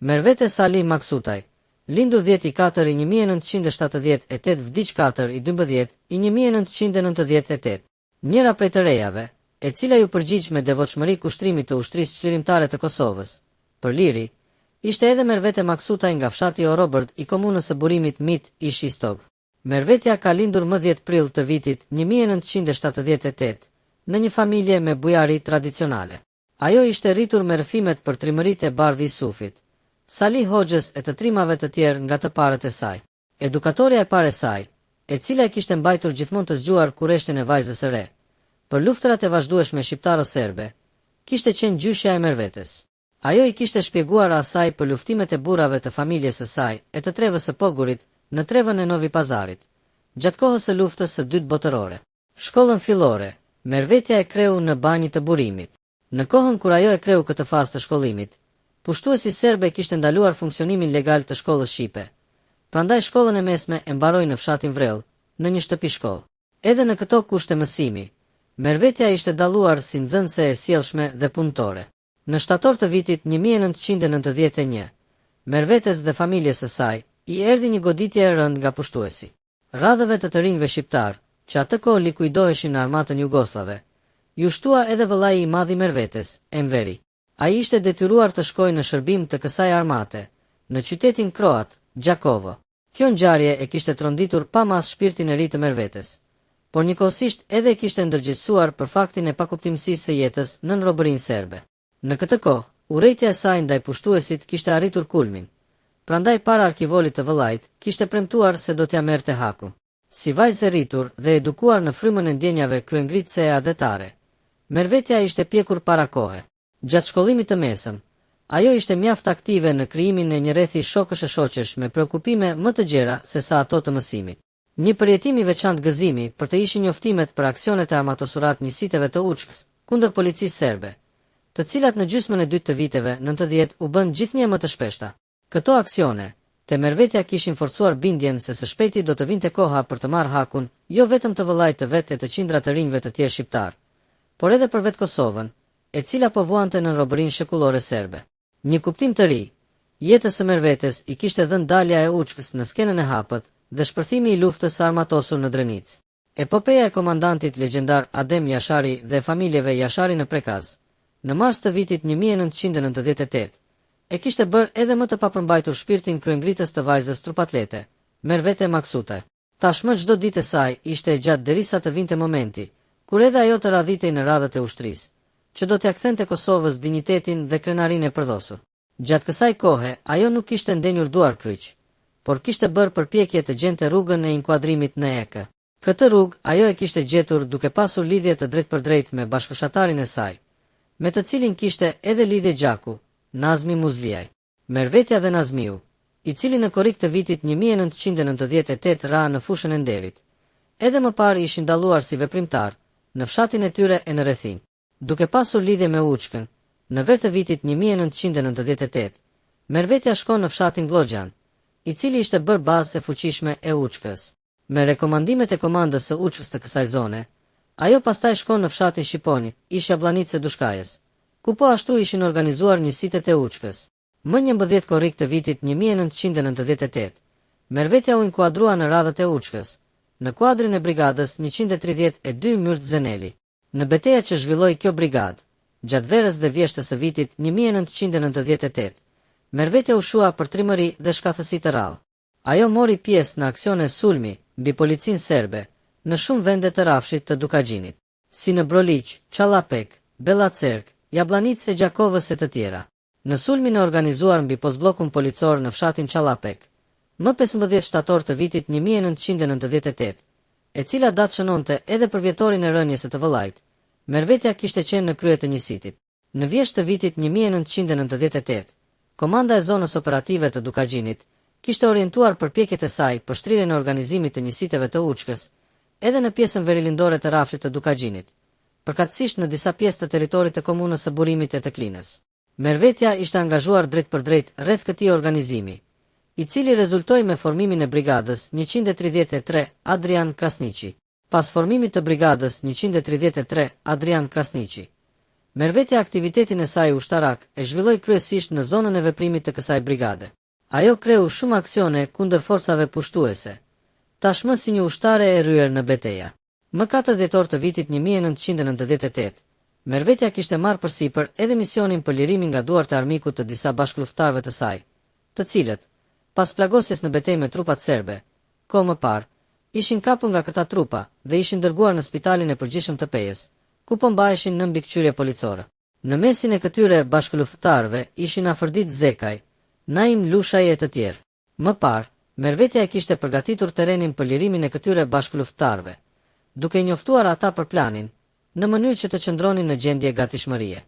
Mervete Salih Maksutaj, lindur 10/4/1978, vdiq 4/12/1998, njëra prej të rejave, e cila ju përgjigj me devotshmëri kushtrimit të ushtrisë çlirimtare të Kosovës, për liri, ishte edhe Mervete Maksutaj nga fshati o Robert i komunës së burimit Mit i Shistog. Mervetja ka lindur më 10 prill të vitit 1978, në një familje me bujari tradicionale. Ajo ishte rritur me rëfimet për trimërit e Bardhi Sufit, Salih Hoxhës e të trimave të tjerë nga të parët e saj. Edukatorja e parë e saj, e cila e kishte mbajtur gjithmonë të zgjuar kurreshtin e vajzës së re, për luftrat e vazhdueshme shqiptaro-serbe, kishte qenë gjyshja e Mervetes. Ajo i kishte shpjeguar asaj për luftimet e burrave të familjes së saj e të trevës së Pogurit në trevën e Novi Pazarit, gjatë kohës së luftës së dytë botërore. Shkollën fillore, Mervetja e kreu në banjë të burimit. Në kohën kur ajo e kreu këtë fazë të shkollimit, pushtuesi serbe kishte ndaluar funksionimin legal të shkollës shqipe. Prandaj shkollën e mesme e mbaroi në fshatin Vrell, në një shtëpi shkollë. Edhe në këto kushte mësimi, Mervetja ishte dalluar si nxënëse e sjellshme dhe punëtore. Në shtator të vitit 1991, Mervetes dhe familjes së saj i erdhi një goditje e rëndë nga pushtuesi. Radhëve të rinjve shqiptar, që atë kohë likuidoheshin në armatën jugoslave, ju shtua edhe vëllai i madh i Mervetes, Enveri. Ai ishte detyruar të shkojë në shërbim të kësaj armate, në qytetin kroat, Gjakovo. Kjo ngjarje e kishte tronditur pa mas shpirtin e ri të Mervetes, por njëkohësisht edhe e kishte ndërgjegjësuar për faktin e pakuptimësisë së jetës nën robërinë serbe. Në këtë kohë, urrejtja e saj ndaj pushtuesit kishte arritur kulmin. Prandaj para arkivolit të vëllait, kishte premtuar se do t'ja merrte hakun. Si vajzë e rritur dhe edukuar në frymën e ndjenjave kryengritëse e adetare, Mervetja ishte pjekur para kohe. Gjatë shkollimit të mesëm, ajo ishte mjaft aktive në krijimin e një rrethi shokësh e shoqësh me preokupime më të gjera se sa ato të mësimit. Një përjetim i veçantë gëzimi për të ishte njoftimet për aksionet e armatosurat njësiteve të Učkës kundër policisë serbe, të cilat në gjysmën e dytë të viteve 90 u bën gjithnjë më të shpeshta. Këto aksione, te Mervetja kishin forcuar bindjen se së shpejti do të vinte koha për të marrë hakun, jo vetëm të vëllait të vet e të qindra të rinjve të tjerë shqiptar, por edhe për vetë Kosovën, e cila po vuante në robërinë shekullore serbe. Një kuptim të ri, jetës së Mervetes i kishte dhënë dalja e Učkës në skenën e hapët dhe shpërthimi i luftës së armatosur në Drenicë. Epopeja e komandantit legjendar Adem Jashari dhe familjeve Jashari në Prekaz, në mars të vitit 1998, e kishte bërë edhe më të papërmbajtur shpirtin kryengritës të vajzës trupatlete, Mervete Maksutaj. Tashmë çdo ditë e saj ishte e gjatë derisa të vinte momenti, kur edhe ajo të radhitej në radhët e ushtrisë, që do t'ia kthente Kosovës dinjitetin dhe krenarinë e përdosur. Gjatë kësaj kohe, ajo nuk kishte ndenjur duar kryq, por kishte bërë përpjekje të gjente rrugën e inkuadrimit në EK. Këtë rrugë ajo e kishte gjetur duke pasur lidhje të drejtpërdrejtë me bashkëfshatarin e saj, me të cilin kishte edhe lidhje gjaku, Nazmi Muzliaj. Mervetja dhe Nazmiu, i cili në korrik të vitit 1998 ra në fushën e Nderit, edhe më parë ishin dalluar si veprimtar në fshatin e tyre e në rrethin. Duke pasur lidhje me Učkën, në ver të vitit 1998, Mervetja shkon në fshatin Glogjan, i cili ishte bërë bazë e fuqishme e Učkës. Me rekomandimet e komandës së Učkës të kësaj zone, ajo pastaj shkon në fshatin Shqiponi, ish Jablanice Dushkajës, ku po ashtu ishin organizuar njësitet e Učkës. Më 11 korrik të vitit 1998, Mervetja u inkuadrua në radhët e Učkës, në kuadrin e brigadës 132 Myrt Zeneli. Në betejë që zhvilloi kjo brigadë, gjatë verës dhe vjeshtës së vitit 1998, Mervetja u shua për trimëri dhe shkathësi të rrallë. Ajo mori pjesë në aksione sulmi mbi policinë serbe në shumë vende të rrafshit të Dukagjinit, si në Broliq, Çallapek, Bellacerk, Jablanicë e Gjakovës e të tjera. Në sulmin e organizuar mbi postbllokun policor në fshatin Çallapek, më 15 shtator të vitit 1998, e cila datë shënonte edhe për vjetorin e rënies së të vëllait, Mervetja kishte qenë në krye të njësitit. Në vjesht të vitit 1998, komanda e zonës operative të Dukagjinit kishte orientuar përpjekjet e saj për shtrirjen e organizimit të njësiteve të Učkës, edhe në pjesën verilindore të rrafshit të Dukagjinit, përkatësisht në disa pjesë të territorit të komunës së burimit e të Klinës. Mervetja ishte angazhuar drejt për drejt rreth këtij organizimi, i cili rezultoi me formimin e brigadës 133 Adrian Krasniqi. Pas formimit të brigadës 133 Adrian Krasniqi, Mervetja aktivitetin e saj ushtarak e zhvilloi kryesisht në zonën e veprimit të kësaj brigade. Ajo kreu shumë aksione kundër forcave pushtuese, tashmë si një ushtare e ryer në betejë. Më 4 dhjetor të vitit 1998, Mervetja kishte marrë përsipër edhe misionin për lirimin nga duart e armikut të disa bashkëluftëtarëve të saj, të cilët, pas plagosjes në betejë me trupat serbe, kohë më parë, ishin kapur nga këta trupa dhe ishin dërguar në spitalin e përgjithshëm të Pejës, ku po mbaheshin në mbikëqyrje policore. Në mesin e këtyre bashkëluftëtarëve ishin Afërdit Zekaj, Naim Lushaj e të tjerë. Më parë, Mervetja e kishte përgatitur terrenin për lirimin e këtyre bashkëluftëtarëve, duke i njoftuar ata për planin, në mënyrë që të qëndronin në gjendje gatishmërie.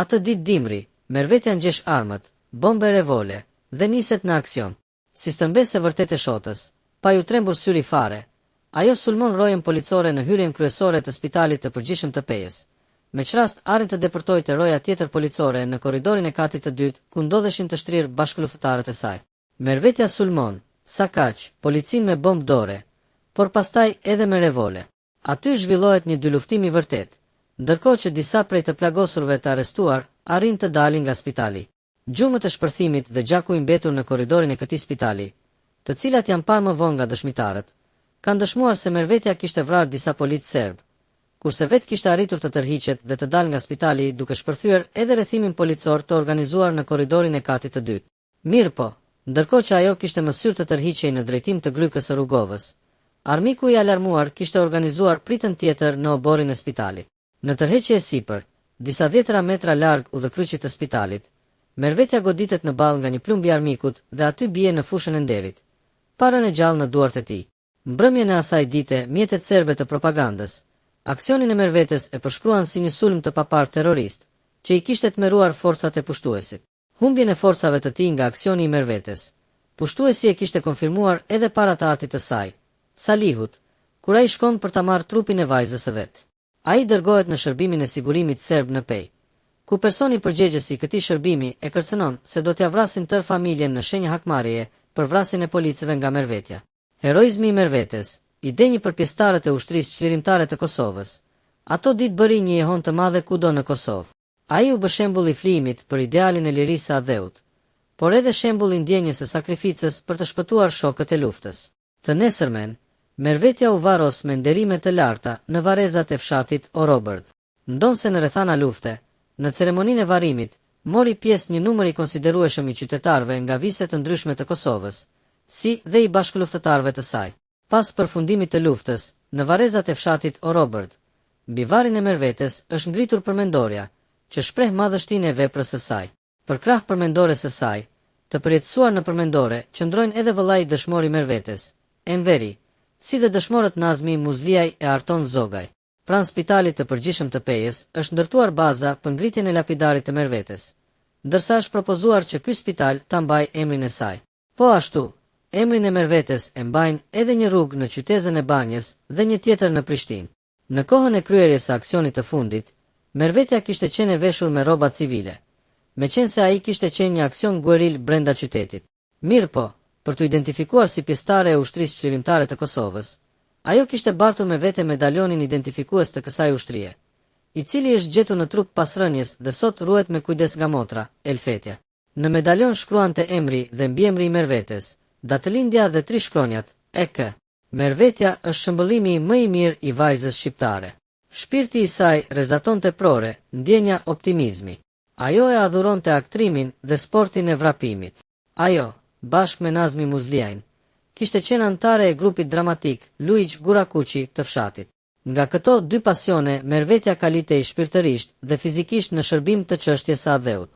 Atë ditë dimri, Mervetja ngjesh armët, bombe revole dhe niset në aksion. Si stërmbesë e vërtet e shotës, pa ju trembur syri fare, ajo sulmon rojen policore në hyrjen kryesore të spitalit të përgjithshëm të Pejës. Me çrast arrin të deportojë roja tjetër policore në korridorin e katit të dytë, ku ndodheshin të shtrirë bashkëluftëtarët e saj. Mervetja sulmon, sa kaq, policin me bombë dore, por pastaj edhe me revole. Aty zhvillohet një dyluftim i vërtet, ndërkohë që disa prej të plagosurve të arrestuar arrin të dalin nga spitali. Gjumët e shpërthimit dhe gjaku i mbetur në korridorin e këtij spitali, të cilat janë parë më vonë nga dëshmitarët, kanë dëshmuar se Mervetja kishte vrarë disa policë serb, kurse vetë kishte arritur të tërhiqet dhe të dalë nga spitali duke shpërthyer edhe rrethimin policor të organizuar në korridorin e katit të dytë. Mirë po, ndërkohë që ajo kishte mësyrë të tërhiqej në drejtim të Glykës së Rugovës, armiku i alarmuar kishte organizuar pritën tjetër në oborin e spitalit. Në tërheqje e sipër, disa dhjetëra metra larg udhëkryqit të spitalit, Mervetja goditet në ballë nga një plumb i armikut dhe aty bie në fushën e nderit, parën e gjallë në duart e tij. Mbrëmjen e asaj dite, mjetet serbe të propagandës aksionin e Mervetes e përshkruan si një sulm të papar terrorist, që i kishte tmerruar forcat e pushtuesit. Humbjen e forcave të tij nga aksioni i Mervetes, pushtuesi e kishte konfirmuar edhe para të atit të saj, Salihut, kur ai shkon për ta marrë trupin e vajzës së vet. Ai dërgohet në shërbimin e sigurimit serb në Pej, ku personi përgjegjës i këtij shërbimi e kërcënon se do t'ia vrasin tërë familjen në shenjë hakmarrjeje për vrasjen e policëve nga Mervetja. Heroizmi i Mervetes, i denjë për pjesëtarët e ushtrisë qlirimtare të Kosovës, ato ditë bëri një jehon të madhe kudo në Kosovë. Ai u bë shembull i flijimit për idealin e lirisë së adheut, por edhe shembull i ndjenjës së sakrificës për të shpëtuar shokët e luftës. Të nesërmen, Mervetja u varros me nderime të larta në varrezat e fshatit Orobërd. Ndonse në rrethana lufte, në ceremoninë e varrimit, mori pjesë një numër i konsiderueshëm i qytetarëve nga viset të ndryshme të Kosovës, si dhe i bashkëluftëtarëve të saj. Pas përfundimit të luftës, në varrezat e fshatit Orobërd, mbi varrin e Mervetes është ngritur përmendoria, që shpreh madhështinë e veprës së saj. Për krah përmendores së saj, të përjetësuar në përmendore, qëndrojnë edhe vëllai dëshmor i Mervetes, Enveri, si dhe dëshmorët Nazmi Muzliaj e Arton Zogaj. Pranë spitalit të përgjithshëm të Pejës është ndërtuar baza për ngritjen e lapidarit të Mervetes, ndërsa është propozuar që ky spital ta mbajë emrin e saj. Po ashtu, emrin e Mervetes e mbajnë edhe një rrugë në qytetin e Banjës dhe një tjetër në Prishtinë. Në kohën e kryerjes së aksionit të fundit, Mervetja kishte qenë e veshur me rroba civile, meqense ai kishte qenë një aksion gueril brenda qytetit. Mirë po, për të identifikuar si pjesëtare e ushtrisë qlirimtare të Kosovës, ajo kishte bartur me vete medaljonin identifikues të kësaj ushtrie, i cili është gjetur në trup pas rënjes dhe sot ruhet me kujdes nga motra, Elfetja. Në medaljon shkruante emri dhe mbiemri i Mervetes, datëlindja dhe 3 shkronjat, EK. Mervetja është shëmbëllimi më i mirë i vajzës shqiptare. Shpirti i saj rrezaton teprore, ndjenja optimizmi. Ajo e adhuronte aktrimin dhe sportin e vrapimit. Ajo, bashkë me Nazmi Muzliajn, kishte qenë antare e grupit dramatik Luiq Gurakuqi të fshatit. Nga këto 2 pasione, Mervetja kalitej shpirtërisht dhe fizikisht në shërbim të çështjes së adheut.